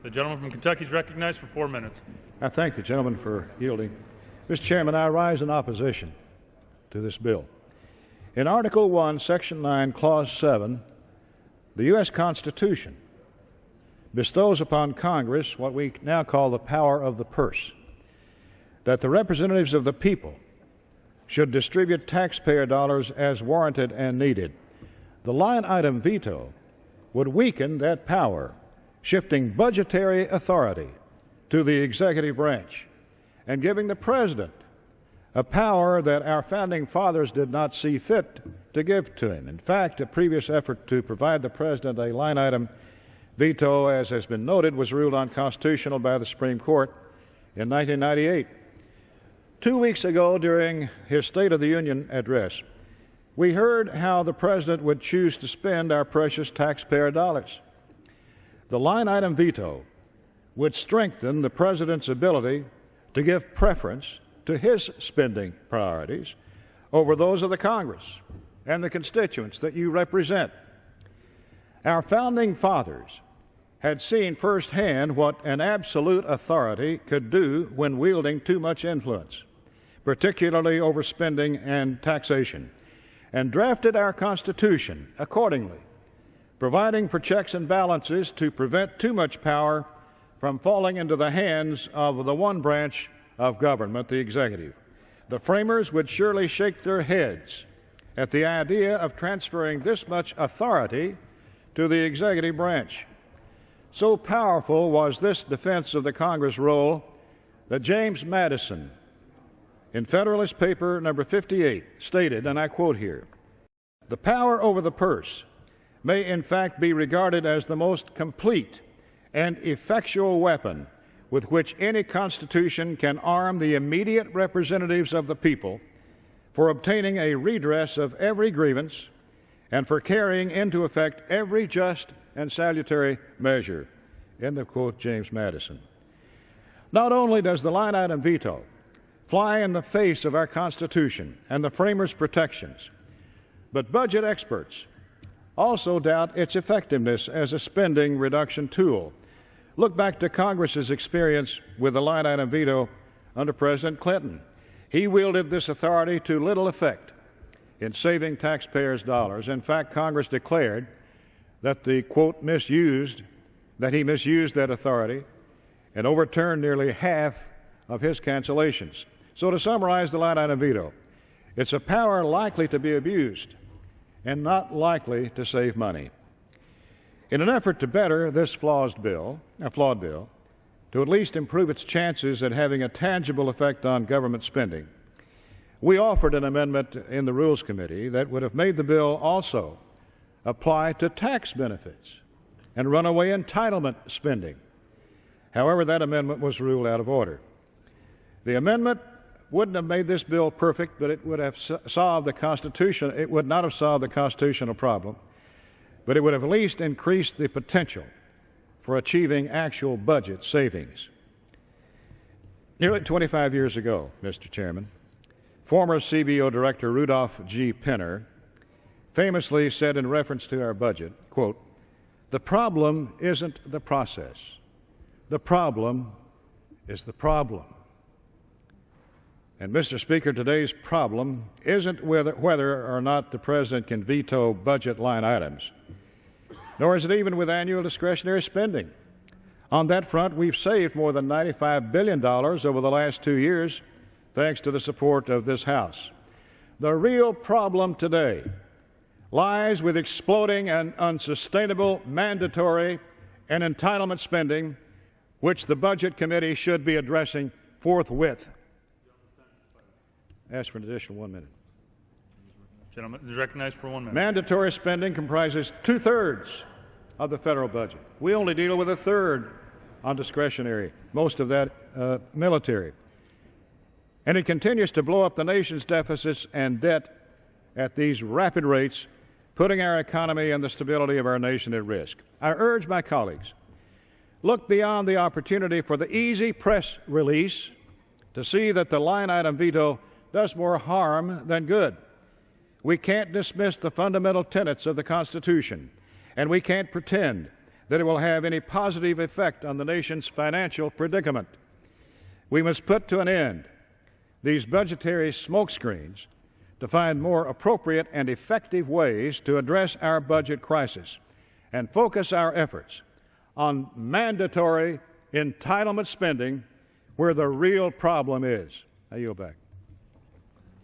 The gentleman from Kentucky is recognized for 4 minutes. I thank the gentleman for yielding. Mr. Chairman, I rise in opposition to this bill. In Article 1, Section 9, Clause 7, the U.S. Constitution bestows upon Congress what we now call the power of the purse, that the representatives of the people should distribute taxpayer dollars as warranted and needed. The line item veto would weaken that power, shifting budgetary authority to the executive branch and giving the President a power that our founding fathers did not see fit to give to him. In fact, a previous effort to provide the President a line item veto, as has been noted, was ruled unconstitutional by the Supreme Court in 1998. 2 weeks ago, during his State of the Union address, we heard how the President would choose to spend our precious taxpayer dollars. The line item veto would strengthen the President's ability to give preference to his spending priorities over those of the Congress and the constituents that you represent. Our founding fathers had seen firsthand what an absolute authority could do when wielding too much influence, particularly over spending and taxation, and drafted our Constitution accordingly, providing for checks and balances to prevent too much power from falling into the hands of the one branch of government, the executive. The framers would surely shake their heads at the idea of transferring this much authority to the executive branch. So powerful was this defense of the Congress role that James Madison, in Federalist Paper number 58, stated, and I quote here, "The power over the purse may in fact be regarded as the most complete and effectual weapon with which any constitution can arm the immediate representatives of the people for obtaining a redress of every grievance and for carrying into effect every just and salutary measure." End of quote, James Madison. Not only does the line item veto fly in the face of our Constitution and the framers' protections, but budget experts also doubt its effectiveness as a spending reduction tool. Look back to Congress's experience with the line item veto under President Clinton. He wielded this authority to little effect in saving taxpayers' dollars. In fact, Congress declared that he misused that authority and overturned nearly half of his cancellations. So to summarize the line item veto, it's a power likely to be abused and not likely to save money. In an effort to better this flawed bill, to at least improve its chances at having a tangible effect on government spending, we offered an amendment in the Rules Committee that would have made the bill also apply to tax benefits and runaway entitlement spending. However, that amendment was ruled out of order. The amendment wouldn't have made this bill perfect, but it would have solved the Constitution. It would not have solved the constitutional problem, but it would have at least increased the potential for achieving actual budget savings. Nearly 25 years ago, Mr. Chairman, former CBO Director Rudolph G. Penner famously said in reference to our budget, quote, "The problem isn't the process. The problem is the problem." And, Mr. Speaker, today's problem isn't whether or not the President can veto budget line items, nor is it even with annual discretionary spending. On that front, we've saved more than $95 billion over the last 2 years, thanks to the support of this House. The real problem today lies with exploding and unsustainable mandatory and entitlement spending, which the Budget Committee should be addressing forthwith. Ask for an additional 1 minute. Gentleman is recognized for 1 minute. Mandatory spending comprises 2/3 of the federal budget. We only deal with 1/3 on discretionary, most of that military. And it continues to blow up the nation's deficits and debt at these rapid rates, putting our economy and the stability of our nation at risk. I urge my colleagues, look beyond the opportunity for the easy press release to see that the line item veto does more harm than good. We can't dismiss the fundamental tenets of the Constitution, and we can't pretend that it will have any positive effect on the nation's financial predicament. We must put to an end these budgetary smokescreens to find more appropriate and effective ways to address our budget crisis and focus our efforts on mandatory entitlement spending where the real problem is. I yield back.